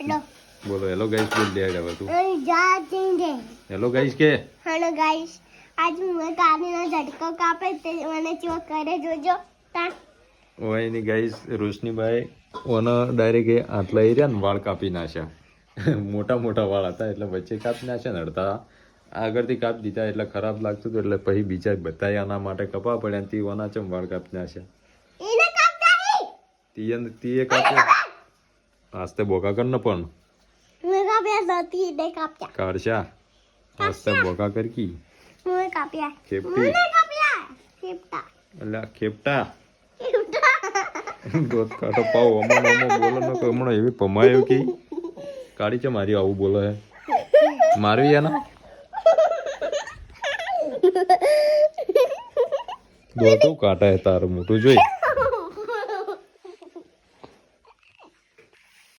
બોલો hello guys બોલ દે હવે તું હેલો ગાઈસ કે હેલો ગાઈસ આજ હું કાનીનો ઝટકો કાપે તે મને ચો કરે જોજો તા ઓય ની ગાઈસ રોશનીભાઈ ઓનો ડાયરેક્ટ આટલા એરિયા ને વાળ કાપી નાખ્યા મોટા મોટા વાળ હતા એટલે વચ્ચે કાપી નાખ્યા ને અડધા આગળથી કાપી દીધા એટલે ખરાબ લાગતું હતું એટલે પછી બીજા બધા આના માટે કપા પડ્યા ને તી ઓના ચમ વાળ કાપી નાખ્યા એને કાપતા તીએ કાપ્યા આસ્તે બોકા કર ને પણ હું કાપ્યા સતી ને કાપ્યા કાઢશા આસ્તે બોકા કર કી હું કાપ્યા ખેપટી મને કાપ્યા ખેપટા એટલે ખેપટા દોત કાઢો પાવ હમણાં બોલો ને તો હમણાં એવી પમાયો કે કાઢી છે મારી આવું બોલો હે મારવી એના દોતું કાઢે તારું મોટું જોઈ